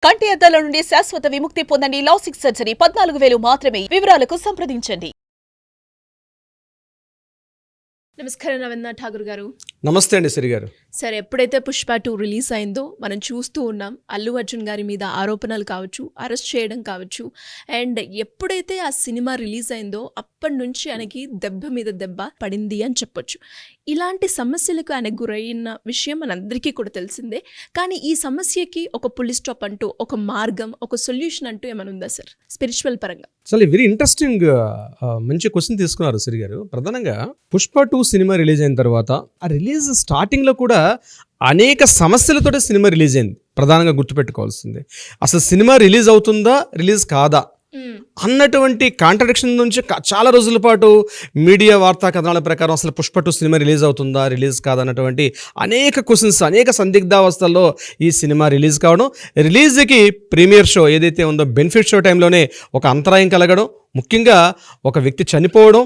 కంటి అద్దాల నుండి శాశ్వత విముక్తి పొందండి. లాసిక్ సర్జరీ 14,000 మాత్రమే. వివరాలకు సంప్రదించండి. నమస్కారం రవీంద్రనాథ్ ఠాగూర్ గారు. నమస్తే అండి సిరి గారు. సరే, ఎప్పుడైతే పుష్ప 2 రిలీజ్ అయిందో మనం చూస్తూ ఉన్నాం. అల్లు అర్జున్ గారి మీద ఆరోపణలు కావచ్చు, అరెస్ట్ చేయడం కావచ్చు. అండ్ ఎప్పుడైతే ఆ సినిమా రిలీజ్ అయిందో అప్పటి నుంచి ఆయనకి దెబ్బ మీద దెబ్బ పడింది అని చెప్పొచ్చు. ఇలాంటి సమస్యలకు ఆయన గురైన విషయం మనందరికీ కూడా తెలిసిందే. కానీ ఈ సమస్యకి ఒక పులి స్టాప్ అంటూ, ఒక మార్గం, ఒక సొల్యూషన్ అంటూ ఏమైనా ఉందా సార్ స్పిరిచువల్ పరంగా? చాలా వెరీ ఇంట్రెస్టింగ్ మంచి క్వశ్చన్ తీసుకున్నారు సిరి గారు. ప్రధానంగా పుష్ప 2 సినిమా రిలీజ్ అయిన తర్వాత ఆ రిలీజ్ స్టార్టింగ్ లో కూడా అనేక సమస్యలతోటి సినిమా రిలీజ్ అయింది. ప్రధానంగా గుర్తుపెట్టుకోవాల్సింది అసలు సినిమా రిలీజ్ అవుతుందా రిలీజ్ కాదా అన్నటువంటి కాంట్రడిక్షన్ నుంచి చాలా రోజుల పాటు మీడియా వార్తా కథనాల ప్రకారం అసలు పుష్ప 2 సినిమా రిలీజ్ అవుతుందా రిలీజ్ కాదా అన్నటువంటి అనేక క్వశ్చన్స్, అనేక సందిగ్ధావస్థల్లో ఈ సినిమా రిలీజ్ కావడం, రిలీజ్కి ప్రీమియర్ షో ఏదైతే ఉందో బెనిఫిట్ షో టైంలోనే ఒక అంతరాయం కలగడం, ముఖ్యంగా ఒక వ్యక్తి చనిపోవడం,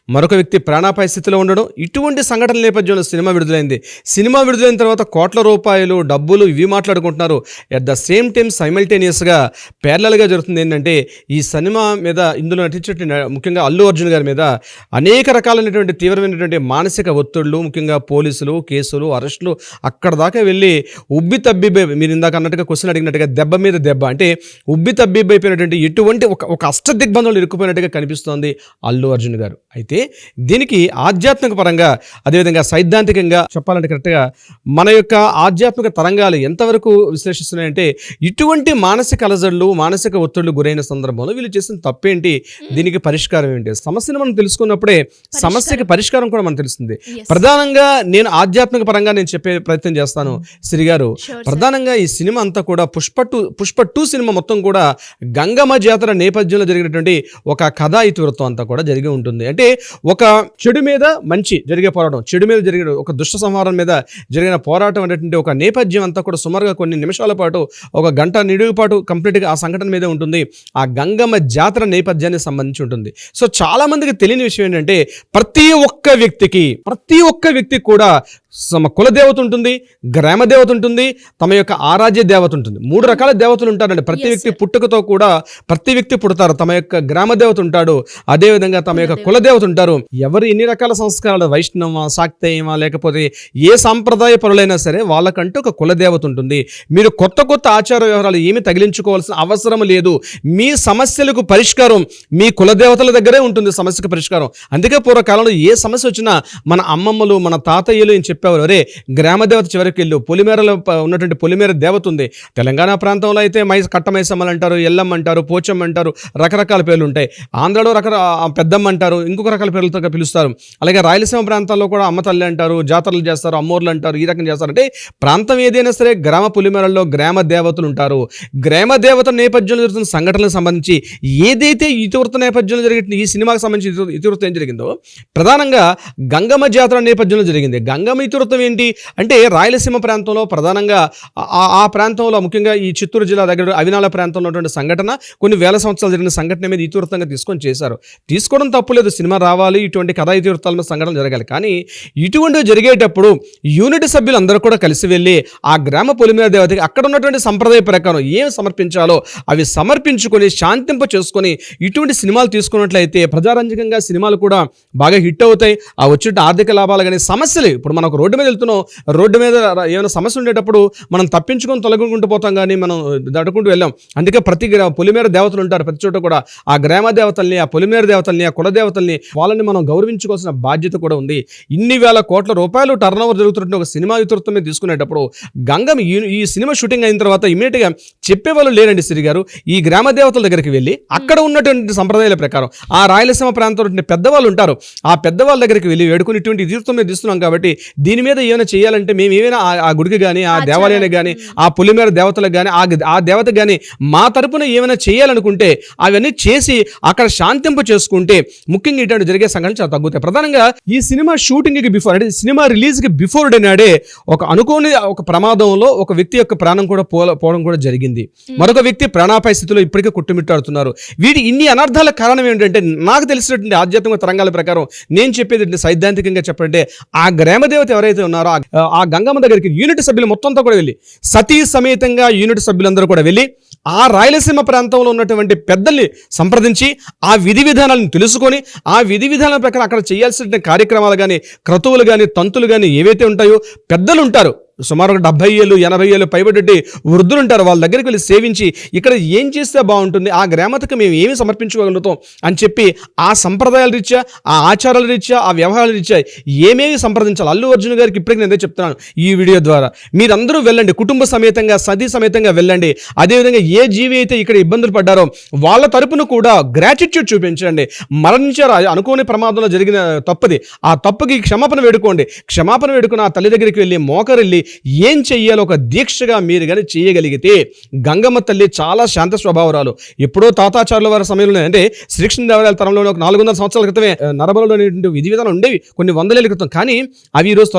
మరొక వ్యక్తి ప్రాణాపాయ స్థితిలో ఉండడం, ఇటువంటి సంఘటనల నేపథ్యంలో సినిమా విడుదలైంది. సినిమా విడుదలైన తర్వాత కోట్ల రూపాయలు డబ్బులు ఇవి మాట్లాడుకుంటున్నారు. ఎట్ ద సేమ్ టైం సైమల్టేనియస్గా ప్యారలల్గా జరుగుతుంది ఏంటంటే ఈ సినిమా మీద ఇందులో నటించిన ముఖ్యంగా అల్లు అర్జున్ గారి మీద అనేక రకాలైనటువంటి తీవ్రమైనటువంటి మానసిక ఒత్తిళ్లు, ముఖ్యంగా పోలీసులు కేసులు అరెస్టులు అక్కడ దాకా వెళ్ళి ఉబ్బి తబ్బిబ్బై, మీరు ఇందాక అన్నట్టుగా క్వశ్చన్ అడిగినట్టుగా దెబ్బ మీద దెబ్బ అంటే ఉబ్బి తబ్బిబ్బైపోయినటువంటి ఇటువంటి ఒక అష్టదిగ్బంధంలో ఇరుక్కుపోయినట్టుగా కనిపిస్తోంది అల్లు అర్జున్ గారు. అయితే దీనికి ఆధ్యాత్మిక పరంగా అదేవిధంగా సైద్ధాంతికంగా చెప్పాలంటే కరెక్ట్గా మన యొక్క ఆధ్యాత్మిక తరంగాలు ఎంతవరకు విశ్లేషిస్తున్నాయంటే ఇటువంటి మానసిక అలజడులు, మానసిక ఒత్తిళ్లు గురైన సందర్భంలో వీళ్ళు చేసిన తప్పేంటి, దీనికి పరిష్కారం ఏంటి, సమస్యను మనం తెలుసుకున్నప్పుడే సమస్యకి పరిష్కారం కూడా మనకు తెలుస్తుంది. ప్రధానంగా నేను ఆధ్యాత్మిక పరంగా నేను చెప్పే ప్రయత్నం చేస్తాను సిరి గారు. ప్రధానంగా ఈ సినిమా అంతా కూడా పుష్ప 2 సినిమా మొత్తం కూడా గంగమ్మ జాతర నేపథ్యంలో జరిగినటువంటి ఒక కథా ఇతివృత్తం అంతా కూడా జరిగి ఉంటుంది. అంటే ఒక చెడు మీద మంచి జరిగే పోరాటం, చెడు మీద జరిగిన ఒక దుష్ట సంహారం మీద జరిగిన పోరాటం అనేటువంటి ఒక నేపథ్యం అంతా కూడా సుమారుగా కొన్ని నిమిషాల పాటు, ఒక గంట నిడుగు పాటు కంప్లీట్గా ఆ సంఘటన మీదే ఉంటుంది. ఆ గంగమ్మ జాతర నేపథ్యానికి సంబంధించి ఉంటుంది. సో చాలా మందికి తెలియని విషయం ఏంటంటే ప్రతి ఒక్క వ్యక్తికి కూడా కులదేవత ఉంటుంది, గ్రామ దేవత ఉంటుంది, తమ యొక్క ఆరాధ్య దేవత ఉంటుంది. 3 రకాల దేవతలు ఉంటారండి. ప్రతి వ్యక్తి పుట్టుకతో కూడా ప్రతి వ్యక్తి పుడతారు. తమ యొక్క గ్రామ దేవత ఉంటాడు, అదేవిధంగా తమ యొక్క కులదేవత ఉంటారు. ఎవరు ఎన్ని రకాల సంస్కారాలు, వైష్ణవ, శాక్తేయమా, లేకపోతే ఏ సాంప్రదాయ పరులైనా సరే వాళ్ళకంటూ ఒక కులదేవత ఉంటుంది. మీరు కొత్త ఆచార వ్యవహారాలు ఏమి తగిలించుకోవాల్సిన అవసరం లేదు. మీ సమస్యలకు పరిష్కారం మీ కులదేవతల దగ్గరే ఉంటుంది, సమస్యకు పరిష్కారం. అందుకే పూర్వకాలంలో ఏ సమస్య వచ్చినా మన అమ్మమ్మలు, మన తాతయ్యలు ఏం చెప్పేవారు, అరే గ్రామ దేవత చివరికి వెళ్ళు, పొలిమేరలో ఉన్నటువంటి పొలిమేర దేవత ఉంది. తెలంగాణ ప్రాంతంలో అయితే కట్టమైసమ్మలు అంటారు, ఎల్లమ్మ అంటారు, పోచమ్మ అంటారు, రకరకాల పేర్లు ఉంటాయి. ఆంధ్రలో పెద్దమ్మ అంటారు, ఇంకొక రకాల పేర్లతో పిలుస్తారు. అలాగే రాయలసీమ ప్రాంతాల్లో కూడా అమ్మ తల్లి అంటారు, జాతరలు చేస్తారు, అమ్మోర్లు అంటారు, ఈ రకం చేస్తారు. అంటే ప్రాంతం ఏదైనా సరే గ్రామ పొలిమేరల్లో గ్రామ దేవతలు ఉంటారు. గ్రామ దేవత నేపథ్యంలో జరుగుతున్న సంఘటనలకు సంబంధించి ఏదైతే ఇతివృత్త నేపథ్యంలో జరిగిన ఈ సినిమాకి సంబంధించి ఇతివృత్తం ఏం జరిగిందో ప్రధానంగా గంగమ్మ జాతర నేపథ్యంలో జరిగింది. గంగమ్మ ఇతివృత్తం ఏంటి అంటే రాయలసీమ ప్రాంతంలో ప్రధానంగా ఆ ప్రాంతంలో ముఖ్యంగా ఈ చిత్తూరు జిల్లా దగ్గర అవినాల ప్రాంతంలో ఉన్నటువంటి సంఘటన, కొన్ని వేల సంవత్సరాలు జరిగిన సంఘటన మీద ఇతివృత్తంగా తీసుకొని చేశారు. తీసుకోవడం తప్పులేదు, సినిమా రావాలి, ఇటువంటి కథా ఇతివృత్తాల మీద సంఘటన జరగాలి. కానీ ఇటువంటివి జరిగేటప్పుడు యూనిట్ సభ్యులు అందరూ కూడా కలిసి వెళ్ళి ఆ గ్రామ పొలిమేర దేవతకి అక్కడ ఉన్నటువంటి సంప్రదాయ ప్రకారం ఏం సమర్పించాలో అవి సమర్పించుకొని శాంతింప చేసుకొని ఇటువంటి సినిమాలు తీసుకున్నట్లయితే ప్రజారంజకంగా సినిమాలు కూడా బాగా హిట్ అవుతాయి. ఆ వచ్చే ఆర్థిక లాభాలు కానీ సమస్యలు, ఇప్పుడు మనకు రోడ్డు మీద వెళ్తున్నాం, రోడ్డు మీద ఏమైనా సమస్య ఉండేటప్పుడు మనం తప్పించుకొని తొలగుకుంటూ పోతాం, కానీ మనం దడుకుంటూ వెళ్ళాం. అందుకే ప్రతి పొలిమేర దేవతలు ఉంటారు ప్రతి చోట కూడా. ఆ గ్రామ దేవతల్ని, ఆ పొలిమేర దేవతల్ని, ఆ కుల దేవతల్ని వాళ్ళని మనం గౌరవించుకోవాల్సిన బాధ్యత కూడా ఉంది. ఇన్ని వేల కోట్ల రూపాయలు టర్న్ ఓవర్ జరుగుతున్న ఒక సినిమా ఇతివృత్తం మీద తీసుకునేటప్పుడు గంగమ్మ ఈ సినిమా షూటింగ్ అయిన తర్వాత ఇమీడియట్గా చెప్పేవాళ్ళు లేరండి సిరి గారు. ఈ గ్రామ దేవతల దగ్గరికి వెళ్ళి అక్కడ ఉన్నటువంటి సంప్రదాయాల ప్రకారం ఆ రాయలసీమ ప్రాంతంలో పెద్దవాళ్ళు ఉంటారు, ఆ పెద్దవాళ్ళ దగ్గరికి వెళ్ళి వేడుకొని ఇటువంటి ఇతివృత్తం మీద తీస్తున్నాం కాబట్టి దీని మీద ఏమైనా చేయాలంటే మేము ఏమైనా ఆ గుడికి కానీ, ఆ దేవాలయానికి కానీ, ఆ పొలిమేర దేవతలకు కానీ, ఆ దేవతకు కానీ మా తరపున ఏమైనా చేయాలనుకుంటే అవన్నీ చేసి అక్కడ శాంతింపు చేసుకుంటే ముఖ్యంగా ఇటువంటి జరిగే సంఘటనలు చాలా తగ్గుతాయి. ప్రధానంగా ఈ సినిమా షూటింగ్కి బిఫోర్, అంటే సినిమా రిలీజ్కి బిఫోర్ డే నాడే అనుకోని ఒక ప్రమాదంలో ఒక వ్యక్తి యొక్క ప్రాణం కూడా పోవడం కూడా జరిగింది. మరొక వ్యక్తి ప్రాణాపాయ స్థితిలో ఇప్పటికే కొట్టుమిట్టాడుతున్నారు. ఇన్ని అనర్థాల కారణం ఏంటంటే నాకు తెలిసినటువంటి ఆధ్యాత్మిక తరంగాల ప్రకారం నేను చెప్పేది సైద్ధాంతికంగా చెప్పంటే ఆ గ్రామ దేవత ఎవరైతే ఉన్నారో ఆ గంగమ్మ దగ్గరికి యూనిట్ సభ్యులు మొత్తంతో కూడా వెళ్ళి సతీ సమేతంగా యూనిట్ సభ్యులందరూ కూడా వెళ్ళి ఆ రాయలసీమ ప్రాంతంలో ఉన్నటువంటి పెద్దల్ని సంప్రదించి ఆ విధి విధానాలను తెలుసుకొని ఆ విధి విధానాల ప్రకారం అక్కడ చేయాల్సిన కార్యక్రమాలు కానీ క్రతువులు కానీ తంతులు కానీ ఏవైతే ఉంటాయో పెద్దలు ఉంటారు సుమారు 70 ఏళ్ళు 80 ఏళ్ళు పైబడి వృద్ధులు ఉంటారు, వాళ్ళ దగ్గరికి వెళ్ళి సేవించి ఇక్కడ ఏం చేస్తే బాగుంటుంది, ఆ గ్రామతకు మేము ఏమి సమర్పించగలుగుతాం అని చెప్పి ఆ సంప్రదాయాల రీత్యా ఆ ఆచారాల రీత్యా ఆ వ్యవహారాల రీత్యా ఏమేమి సంప్రదించాలి. అల్లు అర్జున్ గారికి ఇప్పటికీ నేను చెప్తున్నాను ఈ వీడియో ద్వారా, మీరందరూ వెళ్ళండి, కుటుంబ సమేతంగా సతీ సమేతంగా వెళ్ళండి. అదేవిధంగా ఏ జీవి అయితే ఇక్కడ ఇబ్బందులు పడ్డారో వాళ్ళ తరపున కూడా గ్రాటిట్యూడ్ చూపించండి. మరణించారు అనుకోని ప్రమాదంలో జరిగిన తప్పుది, ఆ తప్పుకి క్షమాపణ వేడుకోండి. క్షమాపణ వేడుకుని ఆ తల్లి దగ్గరికి వెళ్ళి మోకరిల్లి ఏం చెయ్యాలో ఒక దీక్షగా మీరు కానీ చేయగలిగితే గంగమ్మ తల్లి చాలా శాంత స్వభావరాలు. ఎప్పుడో తాతాచార్యుల వారి సమయంలో అంటే శ్రీకృష్ణదేవరాయల తరంలో ఒక 400 సంవత్సరాల క్రితమే నరబలలో విధి విధానం ఉండేవి కొన్ని వందలేళ్ల క్రితం, కానీ అవి ఈరోజు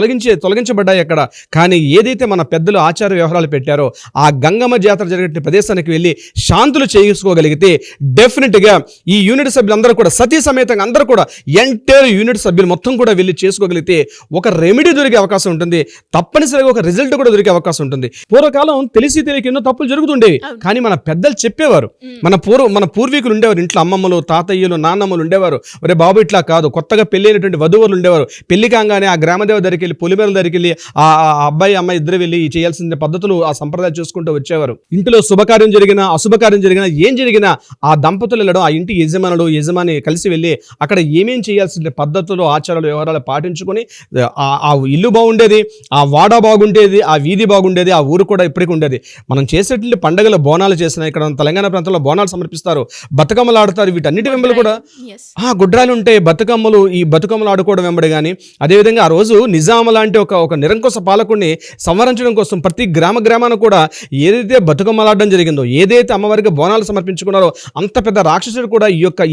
తొలగించబడ్డాయి అక్కడ. కానీ ఏదైతే మన పెద్దలు ఆచార వ్యవహారాలు పెట్టారో ఆ గంగమ్మ జాతర జరిగే ప్రదేశానికి వెళ్ళి శాంతులు చేసుకోగలిగితే డెఫినెట్గా ఈ యూనిట్ సభ్యులందరూ కూడా సతీ సమేతంగా అందరూ కూడా ఎంటైర్ యూనిట్ సభ్యులు మొత్తం కూడా వెళ్ళి చేసుకోగలిగితే ఒక రెమెడీ దొరికే అవకాశం ఉంటుంది, తప్పనిసరిగా ఒక రిజల్ట్ కూడా దొరికే అవకాశం ఉంటుంది. పూర్వకాలం తెలిసి తెలియక ఎన్నో తప్పులు జరుగుతుండేవి, కానీ మన పెద్దలు చెప్పేవారు. మన పూర్వీకులు ఉండేవారు, ఇంట్లో అమ్మమ్మలు తాతయ్యలు నాన్నమ్మలు ఉండేవారు. ఒరే బాబు ఇట్లా కాదు, కొత్తగా పెళ్ళైనటువంటి వధువులు ఉండేవారు, పెళ్లి కాగానే ఆ గ్రామదేవ దగ్గరికి వెళ్ళి పొలిమేరల దగ్గరికి వెళ్ళి ఆ అబ్బాయి అమ్మాయి ఇద్దరు వెళ్ళి చేయాల్సిన పద్ధతులు ఆ సంప్రదాయం చూసుకుంటూ వచ్చేవారు. ఇంట్లో శుభకార్యం జరిగినా అశుభకార్యం జరిగినా ఏం జరిగినా ఆ దంపతులు వెళ్ళడం, ఆ ఇంటి యజమాని కలిసి వెళ్ళి అక్కడ ఏమేం చేయాల్సిన పద్ధతులు ఆచారాలు వ్యవహారాలు పాటించుకొని ఆ ఇల్లు బాగుండేది, ఆ వాడ బాగుండేది, ఆ వీధి బాగుండేది, ఆ ఊరు కూడా ఇప్పటికీ ఉండేది. మనం చేసేటువంటి పండుగలు బోనాలు చేసిన ఇక్కడ తెలంగాణ ప్రాంతంలో బోనాలు సమర్పిస్తారు, బతుకమ్మలు ఆడతారు. వీటన్నిటి వెంబడి కూడా గుడ్రాలు ఉంటాయి, ఈ బతుకమ్మలు ఆడుకోవడం వెంబడి. కానీ అదేవిధంగా ఆ రోజు నిజాం లాంటి ఒక నిరంకుశ పాలకుడిని సంవరించడం కోసం ప్రతి గ్రామాన కూడా ఏదైతే బతుకమ్మలు ఆడడం జరిగిందో, ఏదైతే అమ్మవారికి బోనాలు సమర్పించుకున్నారో అంత పెద్ద రాక్షసుడు కూడా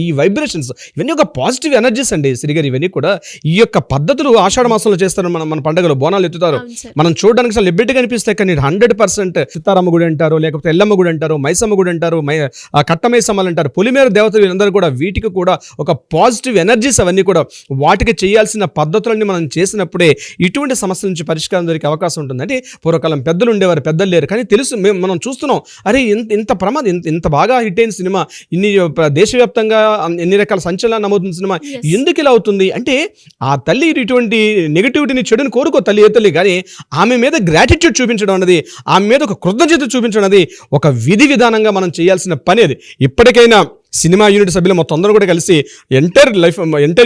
ఈ వైబ్రేషన్స్ ఇవన్నీ ఒక పాజిటివ్ ఎనర్జీస్ అండి శ్రీగారు. ఇవన్నీ కూడా ఈ యొక్క పద్ధతులు ఆషాఢ మాసంలో చేస్తారు. మన పండుగలో బోనాలు ఎత్తుతారు, మనం చూడడానికి అసలు లిబిట్ కనిపిస్తాయి, కానీ 100% సీతారామ గుడి అంటారు, లేకపోతే ఎల్లమ్మ గుడి అంటారు, మైసమ్మ గుడి అంటారు, కట్టమైసమ్మలు అంటారు, పొలిమేర దేవతలు వీళ్ళందరూ కూడా వీటికి కూడా ఒక పాజిటివ్ ఎనర్జీస్ అవన్నీ కూడా వాటికి చేయాల్సిన పద్ధతులన్నీ మనం చేసినప్పుడే ఇటువంటి సమస్యల నుంచి పరిష్కారం దొరికే అవకాశం ఉంటుంది. అంటే పూర్వకాలం పెద్దలు ఉండేవారు, పెద్దలు లేరు, కానీ తెలుసు మనం చూస్తున్నాం, అరే ఇంత ప్రమాదం, ఇంత బాగా హిట్ అయిన సినిమా, ఇన్ని దేశవ్యాప్తంగా ఎన్ని రకాల సంచలనం నమోదుతున్న సినిమా ఎందుకు ఇలా అవుతుంది అంటే ఆ తల్లి ఇటువంటి నెగిటివిటీని చెడుని కోరుకో తల్లి ఏ తల్లి, కానీ ఆమె మీద గ్రాటిట్యూడ్ చూపించడం అన్నది, ఆమె మీద ఒక కృతజ్ఞత చూపించడం అనేది ఒక విధి విధానంగా మనం చేయాల్సిన పని. అది ఇప్పటికైనా సినిమా యూనిట్ సభ్యులు మొత్తం అందరూ కూడా కలిసి ఎంటైర్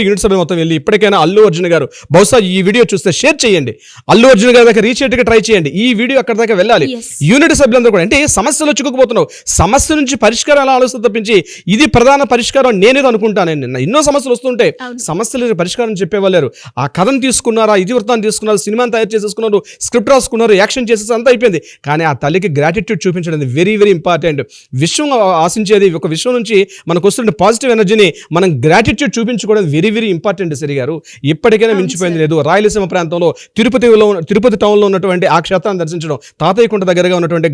యూనిట్ సభ్యులు మొత్తం వెళ్ళి ఇప్పటికైనా అల్లు అర్జున్ గారు బహుశా ఈ వీడియో చూస్తే షేర్ చేయండి, అల్లు అర్జున్ గారి దాకా రీచ్ అయ్యేట్టుగా ట్రై చేయండి. ఈ వీడియో అక్కడ దాకా వెళ్ళాలి. యూనిట్ సభ్యులందరూ కూడా అంటే సమస్యలో చిక్కుకుపోతున్నావు, సమస్య నుంచి పరిష్కారాలు ఆలోచన తప్పించి ఇది ప్రధాన పరిష్కారం నేనేదో అనుకుంటాను. ఎన్నో సమస్యలు వస్తుంటాయి, సమస్యలు పరిష్కారం చెప్పేవాళ్ళు. ఆ కథను తీసుకున్నారు, ఆ ఇతివృత్తాన్ని తీసుకున్నారు, సినిమాని తయారు చేసేసుకున్నారు, స్క్రిప్ట్ రాసుకున్నారు, యాక్షన్ చేసేసి అంతా అయిపోయింది. కానీ ఆ తల్లికి గ్రాటిట్యూడ్ చూపించడం వెరీ వెరీ ఇంపార్టెంట్. విశ్వం ఆశించేది ఒక విశ్వం నుంచి మనకు వస్తున్న పాజిటివ్ ఎనర్జీని మనం గ్రాటిట్యూడ్ చూపించుకోవడం వెరీ వెరీ ఇంపార్టెంట్ శ్రీ గారు. ఇప్పటికైనా మించిపోయింది లేదు. రాయలసీమ ప్రాంతంలో తిరుపతి టౌన్లో ఉన్నటువంటి ఆ క్షేత్రాన్ని దర్శించడం, తాతయ్యకుంట దగ్గరగా ఉన్నటువంటి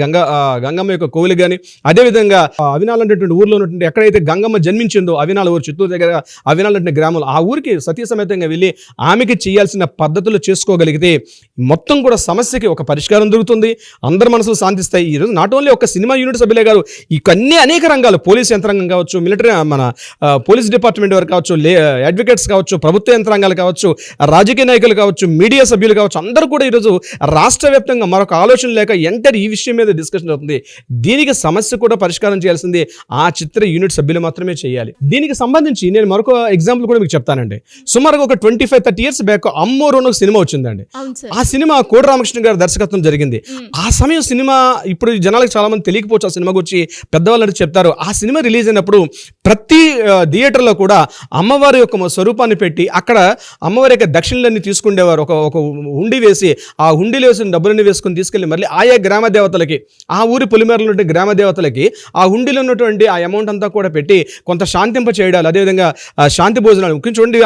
గంగమ్మ యొక్క కోవిలు కానీ, అదేవిధంగా అవినాల్ అనేటువంటి ఊర్లో ఉన్నటువంటి ఎక్కడైతే గంగమ్మ జన్మించిందో అవినాల్ ఊరు, చిత్తూరు దగ్గర అవినాల్ అంటే గ్రామంలో, ఆ ఊరికి సతీ సమేతంగా వెళ్ళి ఆమెకి చేయాల్సిన పద్ధతులు చేసుకోగలిగితే మొత్తం కూడా సమస్యకి ఒక పరిష్కారం దొరుకుతుంది, అందరి మనసులు శాంతిస్తాయి. ఈరోజు నాట్ ఓన్లీ ఒక సినిమా యూనిట్ సభ్యులే కాదు, ఇవన్నీ అనేక రంగాలు, పోలీస్ యంత్రాంగం కావచ్చు, మిలిటరీ మన పోలీస్ డిపార్ట్మెంట్ వారు కావచ్చు, అడ్వకేట్స్ కావచ్చు, ప్రభుత్వ యంత్రాంగాలు కావచ్చు, రాజకీయ నాయకులు కావచ్చు, మీడియా సభ్యులు కావచ్చు, అందరూ కూడా ఈరోజు రాష్ట్ర వ్యాప్తంగా మరొక ఆలోచన లేక ఎంటర్ ఈ విషయం మీద డిస్కషన్ అవుతుంది. దీనికి సమస్య కూడా పరిష్కారం చేయాల్సింది ఆ చిత్ర యూనిట్ సభ్యులు మాత్రమే చేయాలి. దీనికి సంబంధించి నేను మరొక ఎగ్జాంపుల్ కూడా మీకు చెప్తానండి. సుమారుగా ఒక 25-30 years బ్యాక్ అమ్మోరు ఒక సినిమా వచ్చిందండి. ఆ సినిమా కోడి రామకృష్ణ గారి దర్శకత్వం జరిగింది. ఆ సమయం సినిమా ఇప్పుడు జనాలకు చాలా మంది తెలియకపోవచ్చు, ఆ సినిమా గురించి పెద్దవాళ్ళు చెప్తారు. ఆ సినిమా రిలీజ్ అయినప్పుడు ప్రతి థియేటర్లో కూడా అమ్మవారి యొక్క స్వరూపాన్ని పెట్టి అక్కడ అమ్మవారి యొక్క దక్షిణలన్నీ తీసుకుండేవారు. ఒక హుండీ వేసి ఆ హుండీలో వేసిన డబ్బులన్నీ వేసుకుని తీసుకెళ్ళి మళ్ళీ ఆయా గ్రామ దేవతలకి, ఆ ఊరి పొలిమేరలో ఉండే గ్రామ దేవతలకి ఆ హుండీలో ఉన్నటువంటి ఆ అమౌంట్ అంతా కూడా పెట్టి కొంత శాంతింప చేయడాలు, అదేవిధంగా శాంతి భోజనాలు, ముఖ్యంగా చూడండి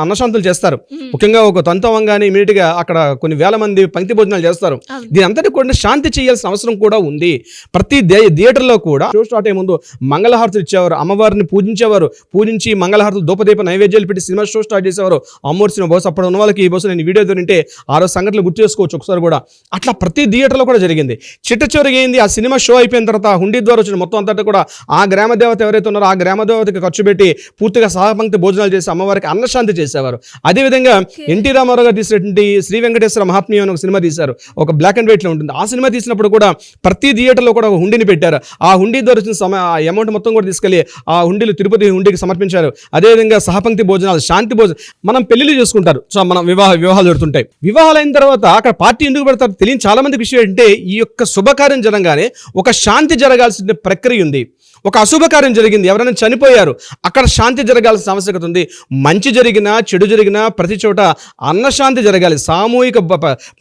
అన్నశాంతులు చేస్తారు. ముఖ్యంగా ఒక తంతవంగానే ఇమీడియట్గా అక్కడ కొన్ని వేల మంది పంక్తి భోజనాలు చేస్తారు. దీని అంతటి కూడా శాంతి చేయాల్సిన అవసరం కూడా ఉంది. ప్రతి థియేటర్లో కూడా షో స్టార్ట్ అయ్యే ముందు మంగళహారతులు ఇచ్చేవారు. అమ్మవారిని పూజించేవారు, పూజించి మంగళహారతులు దూపదీప నైవేద్యాలు పెట్టి సినిమా షో స్టార్ట్ చేసేవారు. అమ్మోరు సినిమా బహుశా అప్పుడు ఉన్న వాళ్ళకి ఈ బహుశా నేను వీడియో వింటే ఆ రోజు సంఘటనలు గుర్తు చేసుకోవచ్చు ఒకసారి కూడా. అట్లా ప్రతి థియేటర్లో కూడా జరిగింది. చిట్ట చివరికి ఏంది, ఆ సినిమా షో అయిపోయిన తర్వాత ఆ హుండీ ద్వారా వచ్చిన మొత్తం అంతటా కూడా ఆ గ్రామ దేవత ఎవరైతే ఉన్నారో ఆ గ్రామ దేవతకి ఖర్చు పెట్టి పూర్తిగా సహపంక్తి భోజనాలు చేసి అమ్మవారికి అన్నశాంతి చేసేవారు. అదేవిధంగా ఎన్టీ రామారావు గారు తీసినటువంటి శ్రీ వెంకటేశ్వర మహాత్మ్యం అని ఒక సినిమా తీశారు, ఒక బ్లాక్ అండ్ వైట్ లో ఉంటుంది. ఆ సినిమా తీసినప్పుడు కూడా ప్రతి థియేటర్లో కూడా ఒక హుండీని పెట్టారు. ఆ హుండీ ద్వారా వచ్చిన అమౌంట్ మొత్తం కూడా తీసుకెళ్లి ఆ హుండీలు తిరుపతి హుండీకి సమర్పించారు. అదేవిధంగా సహపంక్తి భోజనాలు, శాంతి భోజనం. మనం పెళ్లిళ్ళు చేసుకుంటారు, సో మనం వివాహాలు జరుగుతుంటాయి. వివాహాలు అయిన తర్వాత అక్కడ పార్టీ ఎందుకు పెడతారు తెలియని చాలా మందికి విషయం ఏంటంటే, ఈ యొక్క శుభకార్యం జరగానే ఒక శాంతి జరగాల్సిన ప్రక్రియ ఉంది. ఒక అశుభకార్యం జరిగింది, ఎవరైనా చనిపోయారు, అక్కడ శాంతి జరగాల్సిన ఆవశ్యకత ఉంది. మంచి జరిగినా చెడు జరిగినా ప్రతి చోట అన్నశాంతి జరగాలి, సామూహిక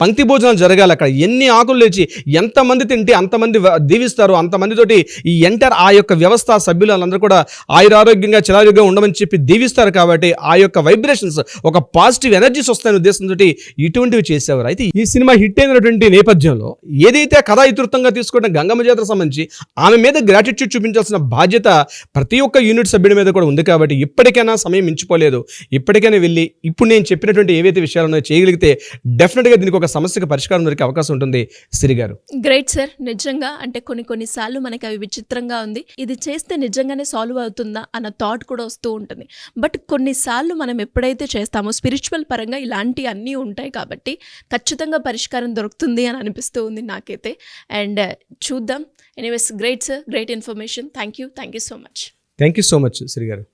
పంక్తి భోజనాలు జరగాలి. అక్కడ ఎన్ని ఆకులు లేచి ఎంతమంది తింటే అంతమంది దీవిస్తారు, అంతమందితోటి ఈ ఎంటర్ ఆ యొక్క వ్యవస్థ సభ్యులు వాళ్ళందరూ కూడా ఆయురారోగ్యంగా చిరారోగ్యంగా ఉండమని చెప్పి దీవిస్తారు. కాబట్టి ఆ యొక్క వైబ్రేషన్స్, ఒక పాజిటివ్ ఎనర్జీస్ వస్తాయనే ఉద్దేశంతో ఇటువంటివి చేసేవారు. అయితే ఈ సినిమా హిట్ అయినటువంటి నేపథ్యంలో ఏదైతే కథా ఇతృత్వంగా తీసుకుంటే గంగమ్మ జాతర సంబంధించి ఆమె మీద గ్రాటిట్యూడ్ చూపించాల్సిన బాధ్యత ప్రతి ఒక్క యూనిట్ సభ్యుడి మీద కూడా ఉంది. కాబట్టి ఇప్పటికైనా సమయం మించిపోలేదు, ఇప్పటికైనా వెళ్ళి ఇప్పుడు నేను చెప్పినటువంటి ఏవైతే విషయాలు ఉన్నాయో చేయగలిగితే డెఫినెట్గా దీనికి ఒక సమస్యకు పరిష్కారం దొరికే అవకాశం ఉంటుంది. సిరి గారు గ్రేట్ సార్. నిజంగా అంటే కొన్నిసార్లు మనకి అవి విచిత్రంగా ఉంది, ఇది చేస్తే నిజంగానే సాల్వ్ అవుతుందా అన్న థాట్ కూడా వస్తూ ఉంటుంది. బట్ కొన్నిసార్లు మనం ఎప్పుడైతే చేస్తామో స్పిరిచువల్ పరంగా ఇలాంటి అన్నీ ఉంటాయి కాబట్టి ఖచ్చితంగా పరిష్కారం దొరుకుతుంది అని అనిపిస్తూ ఉంది నాకైతే. అండ్ చూద్దాం. Anyways great sir, great information. Thank you so much. Thank you so much Siri గారు.